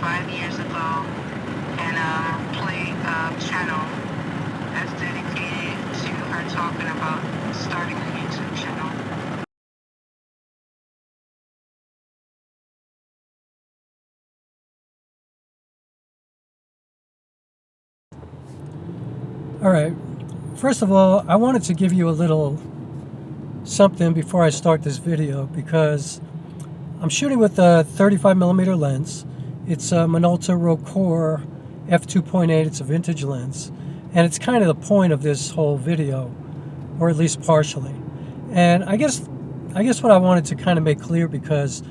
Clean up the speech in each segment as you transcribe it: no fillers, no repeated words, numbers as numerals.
5 years ago and play a channel that's dedicated to her talking about starting a YouTube channel. All right. First of all, I wanted to give you a little something before I start this video because I'm shooting with a 35mm lens. It's a Minolta Rokkor f2.8. It's a vintage lens. And it's kind of the point of this whole video, or at least partially. And I guess what I wanted to kind of make clear, because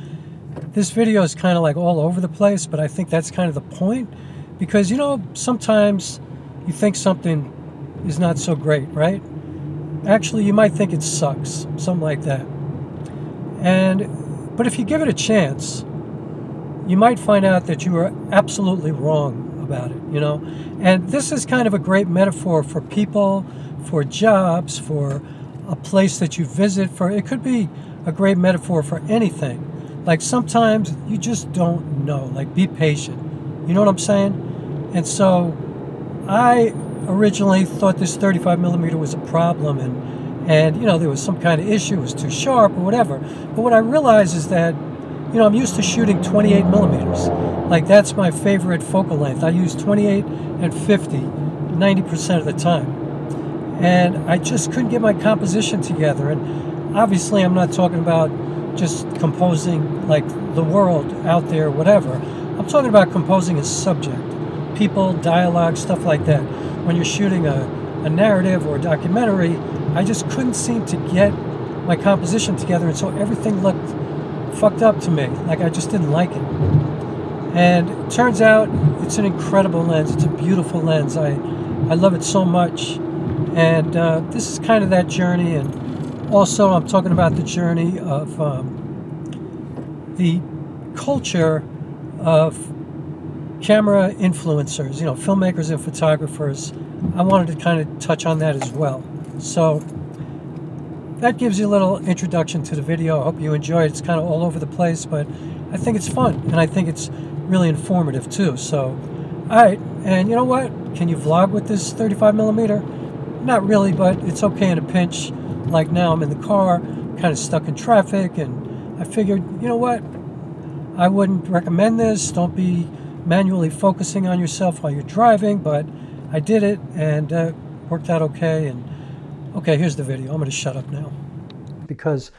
this video is kind of like all over the place, but I think that's kind of the point. Because, you know, sometimes you think something is not so great, right? Actually, you might think it sucks, something like that. But if you give it a chance, you might find out that you were absolutely wrong about it, you know? And this is kind of a great metaphor for people, for jobs, for a place that you visit, for it could be a great metaphor for anything. Like sometimes you just don't know, like be patient. You know what I'm saying? And so I originally thought this 35mm was a problem, and you know, there was some kind of issue, it was too sharp or whatever. But what I realized is that, you know, I'm used to shooting 28mm. Like that's my favorite focal length. I use 28 and 50 90% of the time. And I just couldn't get my composition together. And obviously I'm not talking about just composing like the world out there, whatever. I'm talking about composing a subject, people, dialogue, stuff like that. When you're shooting a narrative or a documentary, I just couldn't seem to get my composition together, and so everything looked fucked up to me. Like I just didn't like it. And it turns out it's an incredible lens. It's a beautiful lens. I love it so much. And this is kind of that journey. And also I'm talking about the journey of the culture of camera influencers, you know, filmmakers and photographers. I wanted to kind of touch on that as well. So that gives you a little introduction to the video. I hope you enjoy it. It's kind of all over the place, but I think it's fun, and I think it's really informative too. So, all right, and you know what? Can you vlog with this 35mm? Not really, but it's okay in a pinch. Like now I'm in the car, kind of stuck in traffic, and I figured, you know what? I wouldn't recommend this. Don't be manually focusing on yourself while you're driving, but I did it, and worked out okay. And okay, here's the video. I'm going to shut up now. Because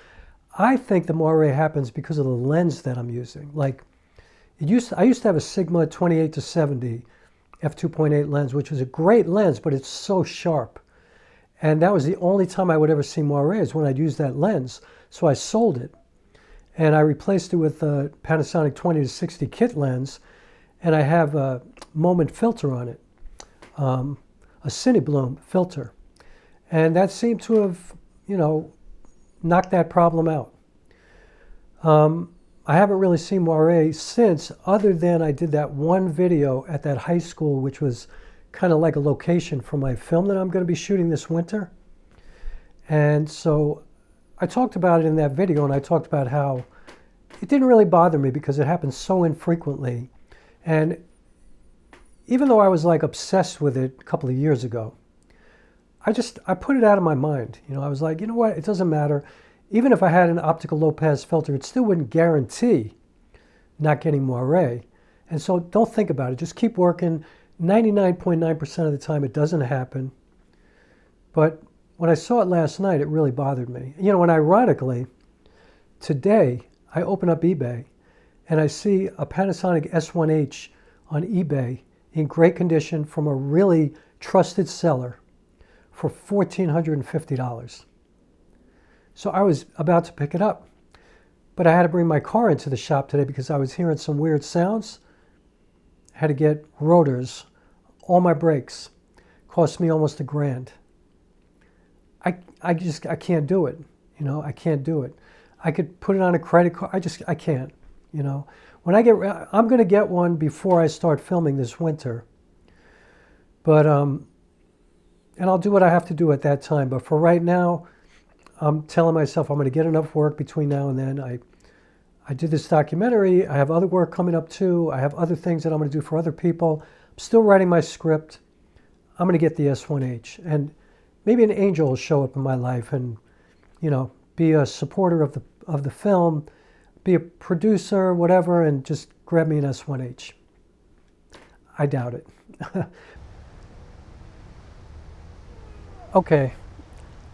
I think the moire happens because of the lens that I'm using. Like, I used to have a Sigma 28-70 f2.8 lens, which was a great lens, but it's so sharp. And that was the only time I would ever see moire, is when I'd use that lens. So I sold it. And I replaced it with a Panasonic 20-60 kit lens. And I have a moment filter on it, a Cinebloom filter. And that seemed to have, you know, knocked that problem out. I haven't really seen moire since, other than I did that one video at that high school, which was kind of like a location for my film that I'm going to be shooting this winter. And so I talked about it in that video, and I talked about how it didn't really bother me because it happened so infrequently. And even though I was like obsessed with it a couple of years ago, I put it out of my mind. You know, I was like, you know what, it doesn't matter. Even if I had an optical low pass filter, it still wouldn't guarantee not getting moire. And so don't think about it. Just keep working. 99.9% of the time it doesn't happen. But when I saw it last night, it really bothered me. You know, and ironically, today I open up eBay and I see a Panasonic S1ii on eBay in great condition from a really trusted seller for $1,450. So I was about to pick it up, but I had to bring my car into the shop today because I was hearing some weird sounds. I had to get rotors, all my brakes. Cost me almost $1,000. I can't do it. You know, I can't do it. I could put it on a credit card. I can't, you know. When I'm going to get one before I start filming this winter. But, and I'll do what I have to do at that time. But for right now, I'm telling myself I'm going to get enough work between now and then. I did this documentary. I have other work coming up too. I have other things that I'm going to do for other people. I'm still writing my script. I'm going to get the S1H, and maybe an angel will show up in my life and, you know, be a supporter of the film, be a producer, whatever, and just grab me an S1H. I doubt it. Okay,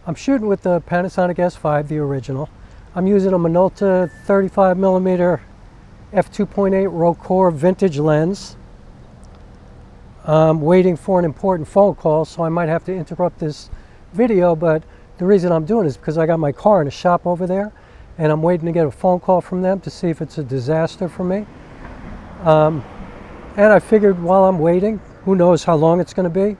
I'm shooting with the Panasonic S5, the original. I'm using a Minolta 35mm f2.8 Rokkor vintage lens. I'm waiting for an important phone call, so I might have to interrupt this video, but the reason I'm doing it is because I got my car in a shop over there, and I'm waiting to get a phone call from them to see if it's a disaster for me. And I figured while I'm waiting, who knows how long it's going to be,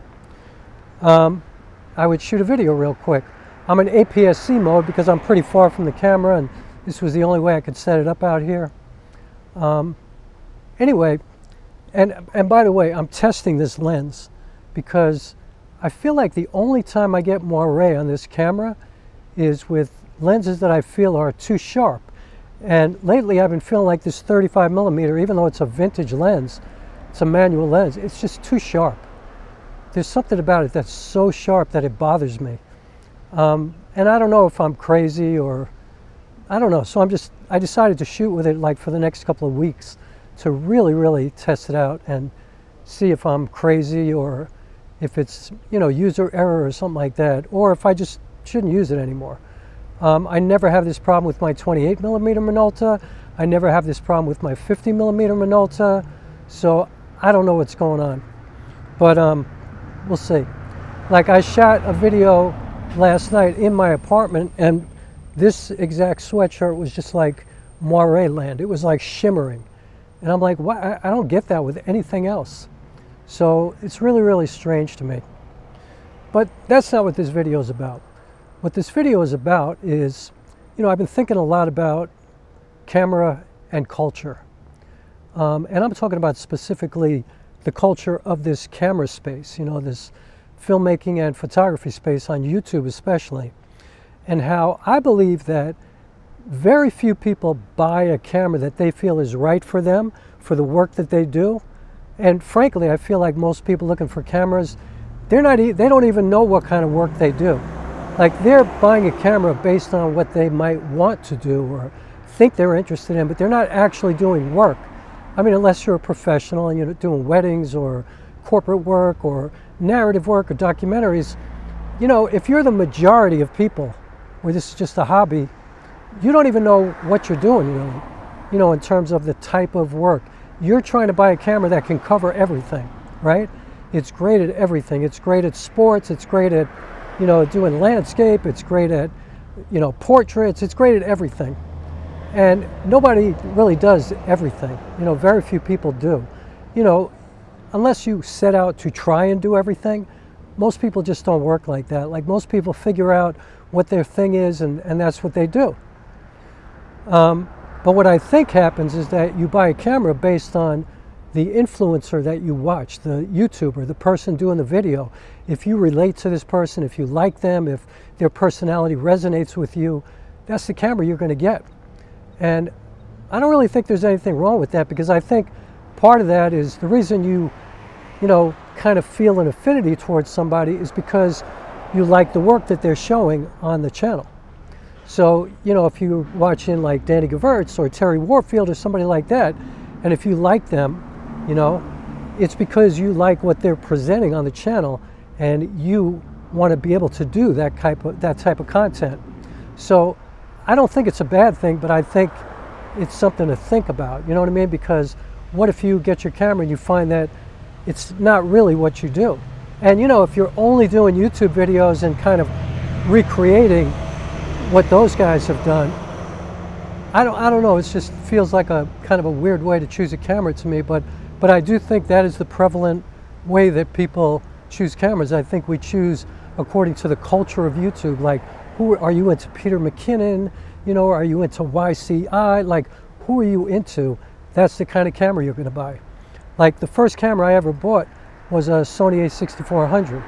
I would shoot a video real quick. I'm in APS-c mode because I'm pretty far from the camera, and this was the only way I could set it up out here. Anyway, and by the way, I'm testing this lens because I feel like the only time I get moire on this camera is with lenses that I feel are too sharp. And lately I've been feeling like this 35mm, even though it's a vintage lens, it's a manual lens, it's just too sharp. There's something about it that's so sharp that it bothers me. And I don't know if I'm crazy or, I don't know. So I decided to shoot with it like for the next couple of weeks to really test it out and see if I'm crazy or if it's, you know, user error or something like that, or if I just shouldn't use it anymore. I never have this problem with my 28mm Minolta. I never have this problem with my 50mm Minolta. So I don't know what's going on, but we'll see. Like, I shot a video last night in my apartment, and this exact sweatshirt was just like moire land. It was like shimmering. And I'm like, what? I don't get that with anything else. So it's really strange to me. But that's not what this video is about. What this video is about is, you know, I've been thinking a lot about camera and culture. And I'm talking about specifically the culture of this camera space, you know, this filmmaking and photography space on YouTube especially. And how I believe that very few people buy a camera that they feel is right for them, for the work that they do. And frankly, I feel like most people looking for cameras, they don't even know what kind of work they do. Like, they're buying a camera based on what they might want to do or think they're interested in, but they're not actually doing work. I mean, unless you're a professional and you're doing weddings or corporate work or narrative work or documentaries, you know, if you're the majority of people where this is just a hobby, you don't even know what you're doing really, you know, in terms of the type of work. You're trying to buy a camera that can cover everything, right? It's great at everything. It's great at sports. It's great at, you know, doing landscape. It's great at, you know, portraits. It's great at everything. And nobody really does everything. You know, very few people do. You know, unless you set out to try and do everything, most people just don't work like that. Like, most people figure out what their thing is, and that's what they do. But what I think happens is that you buy a camera based on the influencer that you watch, the YouTuber, the person doing the video. If you relate to this person, if you like them, if their personality resonates with you, that's the camera you're going to get. And I don't really think there's anything wrong with that, because I think part of that is the reason you know, kind of feel an affinity towards somebody is because you like the work that they're showing on the channel. So, you know, if you're watching like Danny Gewirtz or Terry Warfield or somebody like that, and if you like them, you know, it's because you like what they're presenting on the channel and you want to be able to do that type of content. So I don't think it's a bad thing, but I think it's something to think about, you know what I mean? Because what if you get your camera and you find that it's not really what you do? And, you know, if you're only doing YouTube videos and kind of recreating what those guys have done, I don't know, it just feels like a kind of a weird way to choose a camera to me, but I do think that is the prevalent way that people choose cameras. I think we choose according to the culture of YouTube. Like, who are you into? Peter McKinnon, you know, are you into YCI? Like, who are you into? That's the kind of camera you're going to buy. Like, the first camera I ever bought was a Sony A6400.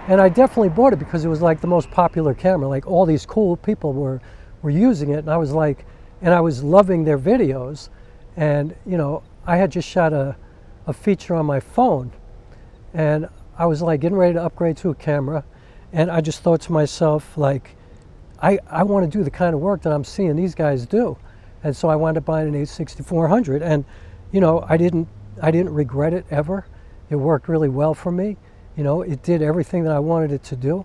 And I definitely bought it because it was like the most popular camera. Like, all these cool people were using it. And I was like, and I was loving their videos. And, you know, I had just shot a feature on my phone, and I was like getting ready to upgrade to a camera, and I just thought to myself, like, I want to do the kind of work that I'm seeing these guys do. And so I wound up buying an A6400, and, you know, I didn't regret it ever. It worked really well for me. You know, it did everything that I wanted it to do.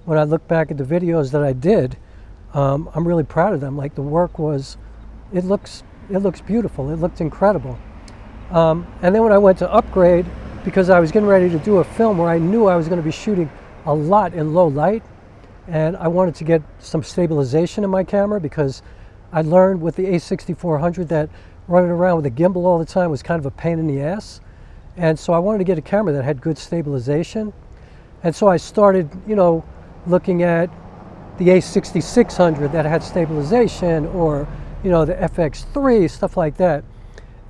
When I look back at the videos that I did, I'm really proud of them. Like, the work was, it looks beautiful. It looked incredible. And then when I went to upgrade, because I was getting ready to do a film where I knew I was going to be shooting a lot in low light, and I wanted to get some stabilization in my camera, because I learned with the A6400 that running around with a gimbal all the time was kind of a pain in the ass. And so I wanted to get a camera that had good stabilization. And so I started, you know, looking at the A6600 that had stabilization, or, you know, the FX3, stuff like that,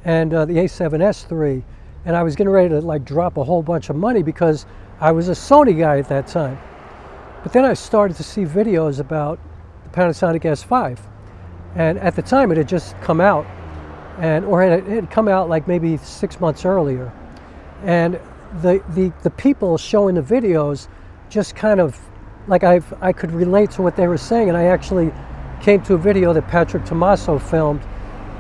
and the A7S3. And I was getting ready to like drop a whole bunch of money because I was a Sony guy at that time. But then I started to see videos about the Panasonic S5. And at the time it had just come out, or it had come out like maybe 6 months earlier. And the people showing the videos just kind of, like I could relate to what they were saying, and I actually came to a video that Patrick Tomaso filmed,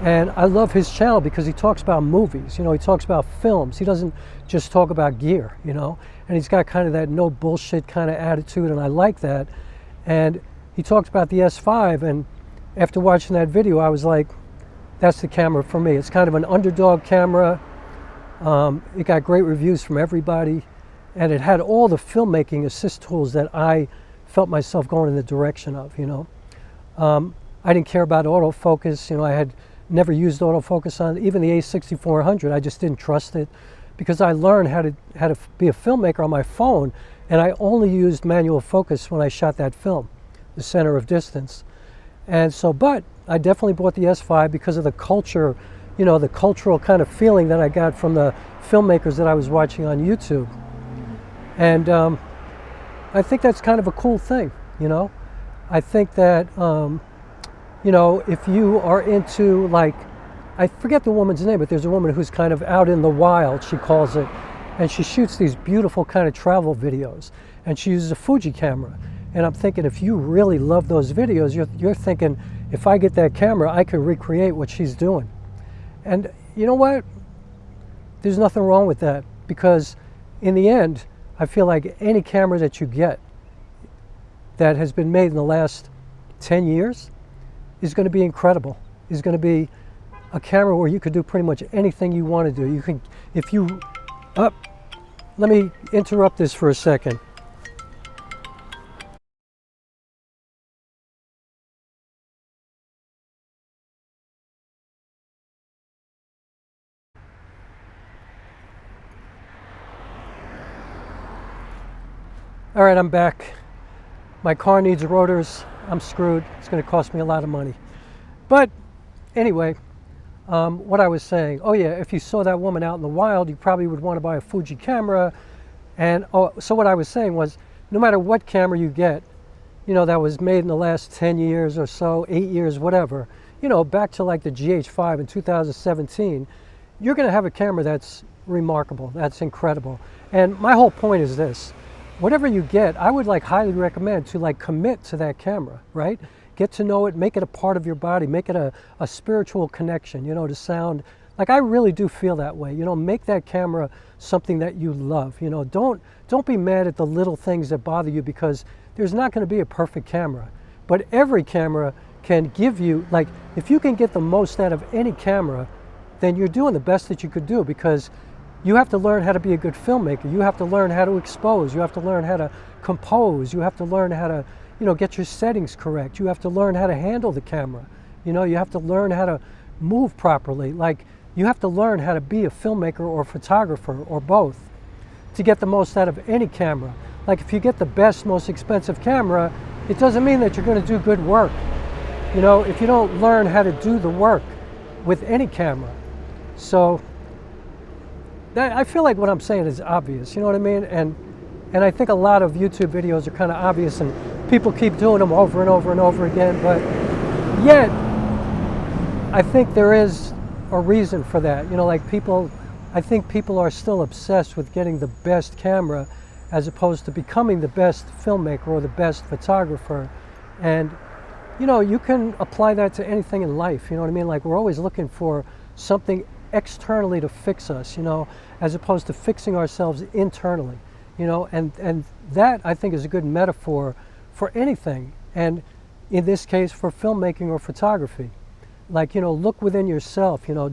and I love his channel because he talks about movies, you know, he talks about films. He doesn't just talk about gear, you know, and he's got kind of that no bullshit kind of attitude, and I like that. And he talked about the S5, and after watching that video, I was like, that's the camera for me. It's kind of an underdog camera. It got great reviews from everybody, and it had all the filmmaking assist tools that I felt myself going in the direction of, you know. I didn't care about autofocus. You know, I had never used autofocus on even the A6400. I just didn't trust it, because I learned how to be a filmmaker on my phone, and I only used manual focus when I shot that film, the center of distance. And so, but I definitely bought the S5 because of the culture, you know, the cultural kind of feeling that I got from the filmmakers that I was watching on YouTube. And I think that's kind of a cool thing, you know. I think that, you know, if you are into, like, I forget the woman's name, but there's a woman who's kind of out in the wild, she calls it, and she shoots these beautiful kind of travel videos, and she uses a Fuji camera. And I'm thinking, if you really love those videos, you're thinking, if I get that camera, I can recreate what she's doing. And you know what? There's nothing wrong with that, because in the end, I feel like any camera that you get that has been made in the last 10 years is going to be incredible. Is going to be a camera where you could do pretty much anything you want to do. You can, if you, let me interrupt this for a second. All right, I'm back. My car needs rotors. I'm screwed. It's going to cost me a lot of money. But anyway, what I was saying, oh yeah, if you saw that woman out in the wild, you probably would want to buy a Fuji camera. And so what I was saying was, no matter what camera you get, you know, that was made in the last 10 years or so, 8 years, whatever, you know, back to like the GH5 in 2017, you're going to have a camera that's remarkable, that's incredible. And my whole point is this. Whatever you get, I would like highly recommend to like commit to that camera, right? Get to know it, make it a part of your body, make it a spiritual connection, you know, to sound, like I really do feel that way, you know, make that camera something that you love, you know, don't be mad at the little things that bother you, because there's not going to be a perfect camera, but every camera can give you, like, if you can get the most out of any camera, then you're doing the best that you could do, because you have to learn how to be a good filmmaker. You have to learn how to expose. You have to learn how to compose. You have to learn how to, you know, get your settings correct. You have to learn how to handle the camera. You know, you have to learn how to move properly. Like, you have to learn how to be a filmmaker or a photographer or both to get the most out of any camera. Like, if you get the best, most expensive camera, it doesn't mean that you're going to do good work. You know, if you don't learn how to do the work with any camera. So I feel like what I'm saying is obvious, you know what I mean? And I think a lot of YouTube videos are kind of obvious, and people keep doing them over and over and over again, but yet I think there is a reason for that. You know, like people, I think people are still obsessed with getting the best camera as opposed to becoming the best filmmaker or the best photographer. And, you know, you can apply that to anything in life, you know what I mean? Like we're always looking for something externally to fix us, you know, as opposed to fixing ourselves internally, you know, and that I think is a good metaphor for anything. And in this case, for filmmaking or photography. Like, you know, look within yourself, you know,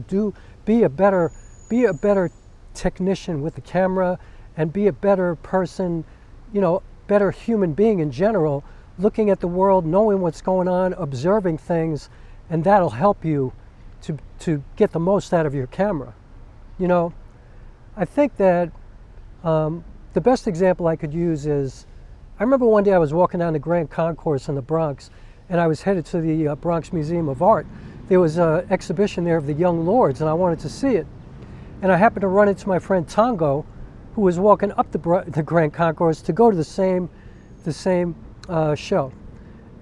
be a better technician with the camera, and be a better person, you know, better human being in general, looking at the world, knowing what's going on, observing things, and that'll help you to get the most out of your camera. You know, I think that the best example I could use is, I remember one day I was walking down the Grand Concourse in the Bronx, and I was headed to the Bronx Museum of Art. There was an exhibition there of the Young Lords, and I wanted to see it. And I happened to run into my friend Tongo, who was walking up the Grand Concourse to go to the same show.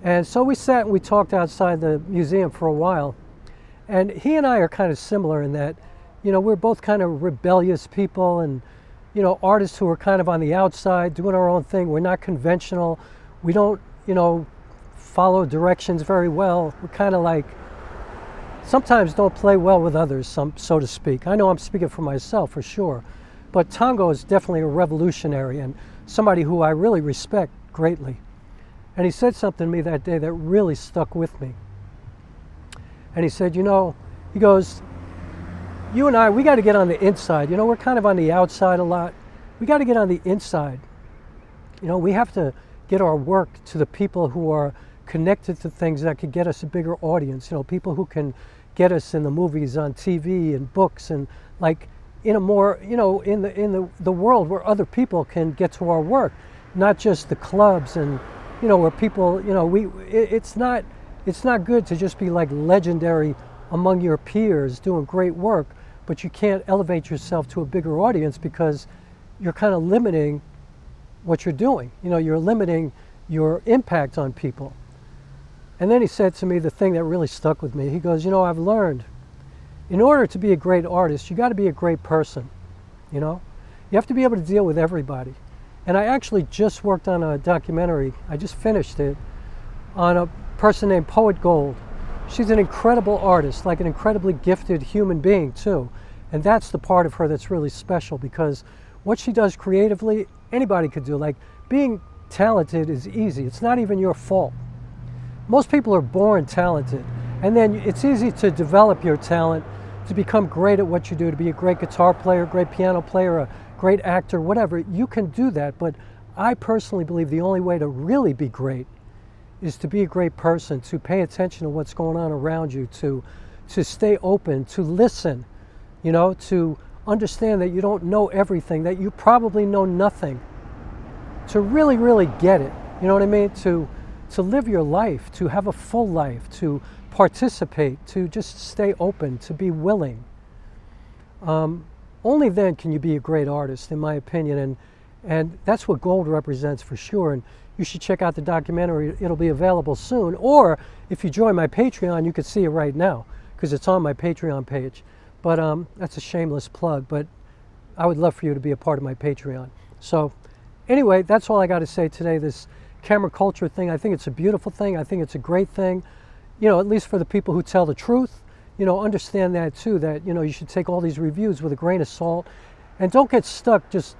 And so we sat and we talked outside the museum for a while. And he and I are kind of similar in that, you know, we're both kind of rebellious people, and, you know, artists who are kind of on the outside doing our own thing. We're not conventional. We don't, you know, follow directions very well. We're kind of like, sometimes don't play well with others, so to speak. I know I'm speaking for myself for sure. But Tongo is definitely a revolutionary and somebody who I really respect greatly. And he said something to me that day that really stuck with me. And he said, you know, he goes, you and I, we got to get on the inside. You know, we're kind of on the outside a lot. We got to get on the inside. You know, we have to get our work to the people who are connected to things that could get us a bigger audience. You know, people who can get us in the movies, on TV and books, and like in a more, you know, in the world where other people can get to our work, not just the clubs and, you know, where people, you know, it's not good to just be like legendary among your peers doing great work, but you can't elevate yourself to a bigger audience because you're kind of limiting what you're doing. You know, you're limiting your impact on people. And then he said to me the thing that really stuck with me. He goes, you know, I've learned, in order to be a great artist, you got to be a great person, you know? You have to be able to deal with everybody. And I actually just worked on a documentary, I just finished it, on a person named Poet Gold. She's an incredible artist, like an incredibly gifted human being too. And that's the part of her that's really special, because what she does creatively, anybody could do. Like, being talented is easy. It's not even your fault. Most people are born talented, and then it's easy to develop your talent, to become great at what you do, to be a great guitar player, great piano player, a great actor, whatever. You can do that, but I personally believe the only way to really be great is to be a great person, to pay attention to what's going on around you, to stay open, to listen, you know, to understand that you don't know everything, that you probably know nothing, to really, really get it, you know what I mean? To live your life, to have a full life, to participate, to just stay open, to be willing. Only then can you be a great artist, in my opinion, and that's what gold represents for sure. And you should check out the documentary. It'll be available soon, or if you join my Patreon, you can see it right now, because it's on my Patreon page. But that's a shameless plug, but I would love for you to be a part of my Patreon. So anyway, that's all I got to say today. This camera culture thing, I think it's a beautiful thing. I think it's a great thing, you know, at least for the people who tell the truth. You know, understand that too, that, you know, you should take all these reviews with a grain of salt, and don't get stuck just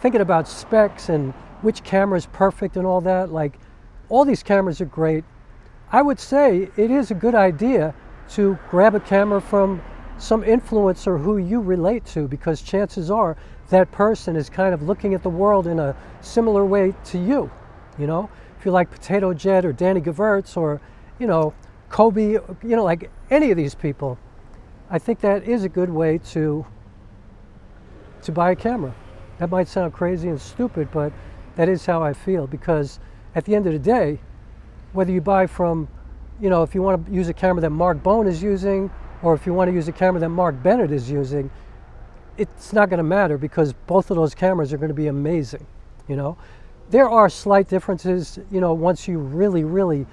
thinking about specs and which camera is perfect and all that. Like, all these cameras are great. I would say it is a good idea to grab a camera from some influencer who you relate to, because chances are that person is kind of looking at the world in a similar way to you. You know, if you like Potato Jet or Danny Gewirtz or, you know, Kobe, you know, like any of these people, I think that is a good way to buy a camera. That might sound crazy and stupid, but that is how I feel, because at the end of the day, whether you buy from, you know, if you want to use a camera that Mark Bone is using, or if you want to use a camera that Mark Bennett is using, it's not going to matter, because both of those cameras are going to be amazing, you know. There are slight differences, you know, once you really, really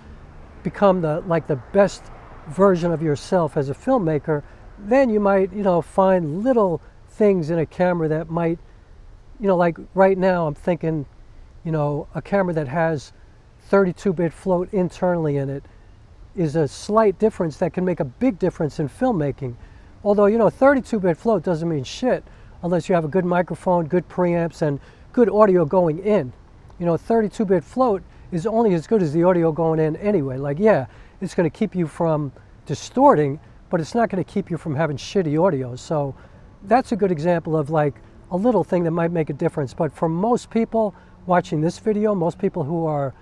become the best version of yourself as a filmmaker, then you might, find little things in a camera that might, like right now I'm thinking, a camera that has 32-bit float internally in it is a slight difference that can make a big difference in filmmaking. Although, 32-bit float doesn't mean shit unless you have a good microphone, good preamps, and good audio going in. 32-bit float is only as good as the audio going in anyway. Like, yeah, it's going to keep you from distorting, but it's not going to keep you from having shitty audio. So that's a good example of like a little thing that might make a difference. But for most people watching this video, most people who are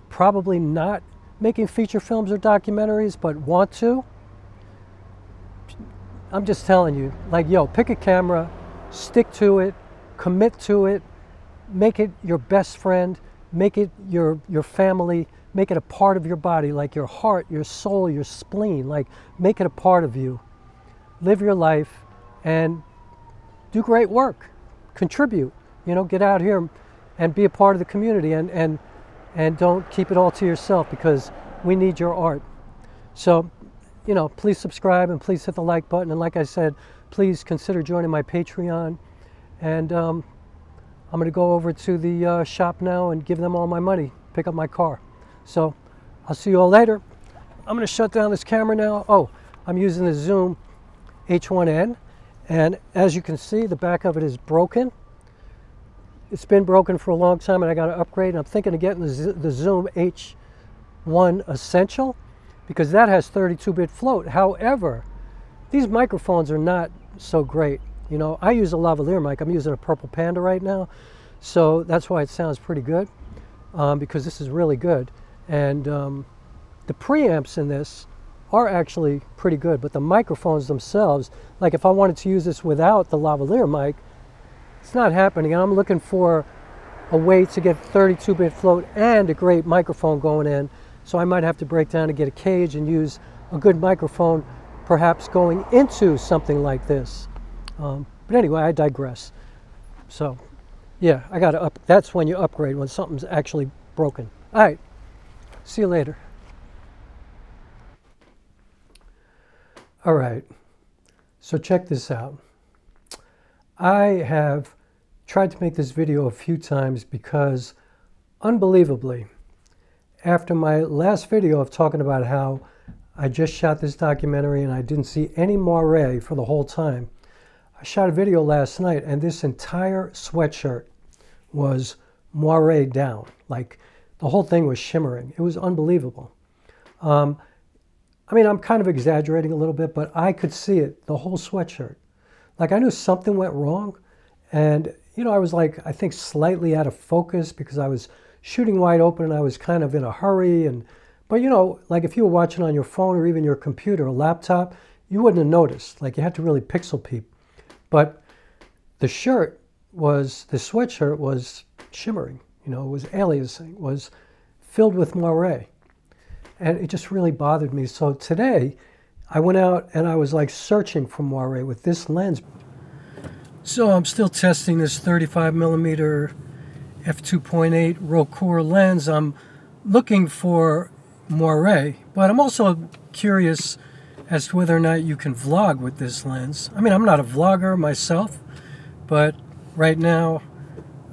probably not making feature films or documentaries but want to, I'm just telling you, like, yo, pick a camera, stick to it, commit to it, make it your best friend, make it your family, make it a part of your body, like your heart, your soul, your spleen, like make it a part of you. Live your life and do great work, contribute, get out here and be a part of the community, and don't keep it all to yourself, because we need your art. So, please subscribe and please hit the like button. And like I said, please consider joining my Patreon. And I'm going to go over to the shop now and give them all my money, pick up my car. So I'll see you all later. I'm going to shut down this camera now. Oh, I'm using the Zoom H1N. And as you can see, the back of it is broken. It's been broken for a long time and I got to upgrade. And I'm thinking of getting the Zoom H1 Essential, because that has 32-bit float. However, these microphones are not so great. I use a lavalier mic. I'm using a Purple Panda right now. So that's why it sounds pretty good, because this is really good. And the preamps in this are actually pretty good, but the microphones themselves, like if I wanted to use this without the lavalier mic, it's not happening. And I'm looking for a way to get 32-bit float and a great microphone going in. So I might have to break down and get a cage and use a good microphone, perhaps going into something like this. But anyway, I digress. So yeah, I got to that's when you upgrade, when something's actually broken. All right, see you later. All right, so check this out. I have tried to make this video a few times because, unbelievably, after my last video of talking about how I just shot this documentary and I didn't see any moire for the whole time, I shot a video last night and this entire sweatshirt was moire down. Like, the whole thing was shimmering. It was unbelievable. I mean, I'm kind of exaggerating a little bit, but I could see it, the whole sweatshirt. Like, I knew something went wrong. And, I was like, I think slightly out of focus because I was shooting wide open and I was kind of in a hurry. But like if you were watching on your phone or even your computer or laptop, you wouldn't have noticed. Like, you had to really pixel peep. But the sweatshirt was shimmering, it was aliasing, was filled with moire. And it just really bothered me. So today I went out and I was like searching for moire with this lens. So I'm still testing this 35mm f2.8 Rokkor lens. I'm looking for moire, but I'm also curious as to whether or not you can vlog with this lens. I mean, I'm not a vlogger myself, but right now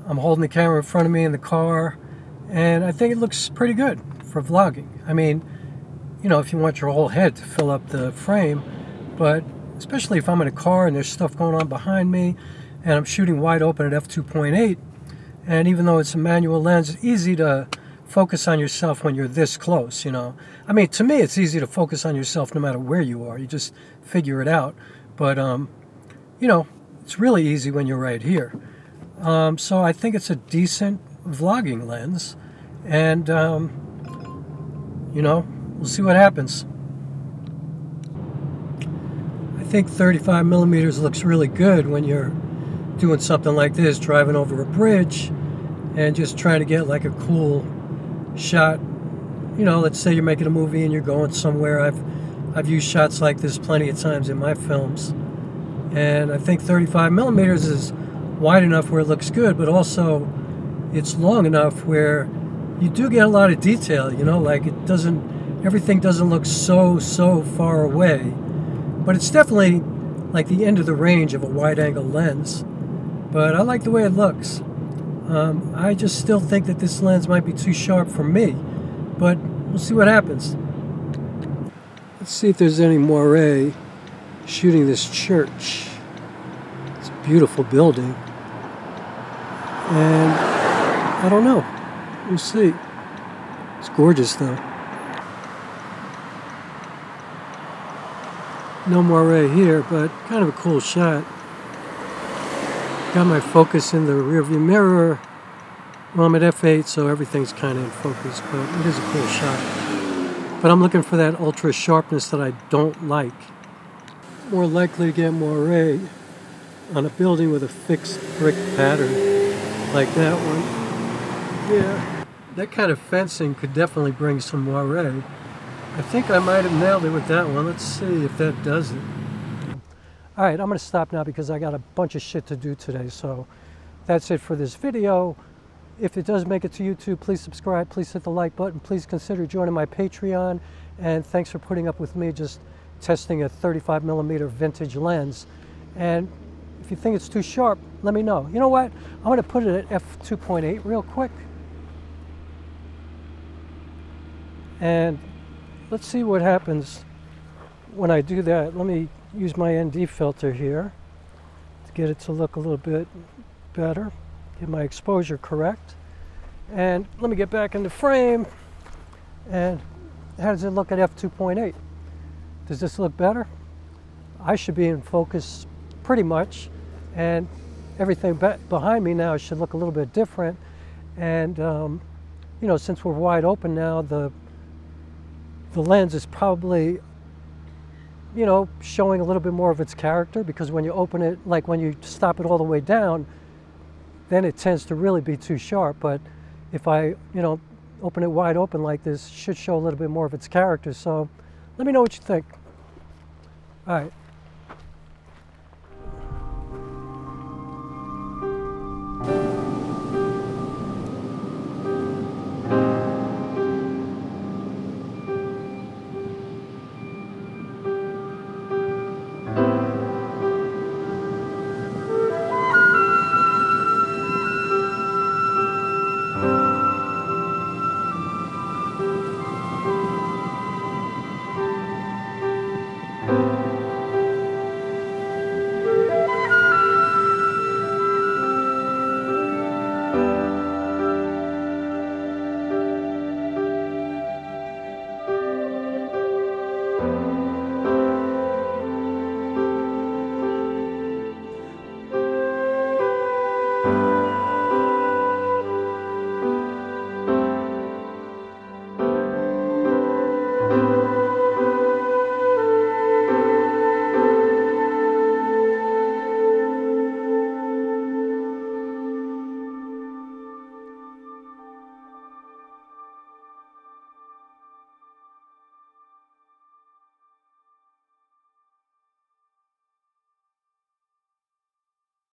I'm holding the camera in front of me in the car, and I think it looks pretty good for vlogging. I mean, if you want your whole head to fill up the frame, but especially if I'm in a car and there's stuff going on behind me and I'm shooting wide open at f2.8, and even though it's a manual lens, it's easy to focus on yourself when you're this close, I mean, to me, it's easy to focus on yourself no matter where you are. You just figure it out. But, it's really easy when you're right here. So I think it's a decent vlogging lens. And, we'll see what happens. I think 35mm looks really good when you're doing something like this, driving over a bridge and just trying to get like a cool shot. Let's say you're making a movie and you're going somewhere. I've used shots like this plenty of times in my films, and I think 35mm is wide enough where it looks good, but also it's long enough where you do get a lot of detail. Like, it doesn't everything doesn't look so far away. But it's definitely like the end of the range of a wide-angle lens. But I like the way it looks. I just still think that this lens might be too sharp for me. But we'll see what happens. Let's see if there's any moire shooting this church. It's a beautiful building. And I don't know. We'll see. It's gorgeous though. No moire here, but kind of a cool shot. Got my focus in the rearview mirror. Well, I'm at f8, so everything's kind of in focus, but it is a cool shot. But I'm looking for that ultra sharpness that I don't like. More likely to get moire on a building with a fixed brick pattern like that one. Yeah, that kind of fencing could definitely bring some moire. I think I might have nailed it with that one. Let's see if that does it. All right, I'm going to stop now because I got a bunch of shit to do today. So that's it for this video. If it does make it to YouTube, please subscribe. Please hit the like button. Please consider joining my Patreon. And thanks for putting up with me just testing a 35mm vintage lens. And if you think it's too sharp, let me know. You know what? I'm going to put it at f2.8 real quick. And let's see what happens when I do that. Let me use my ND filter here to get it to look a little bit better. Get my exposure correct. And let me get back into frame. And how does it look at f2.8? Does this look better? I should be in focus pretty much. And everything behind me now should look a little bit different. And, you know, since we're wide open now, the lens is probably, you know, showing a little bit more of its character, because when you open it, like when you stop it all the way down, then it tends to really be too sharp. But if I, you know, open it wide open like this, it should show a little bit more of its character. So let me know what you think. All right.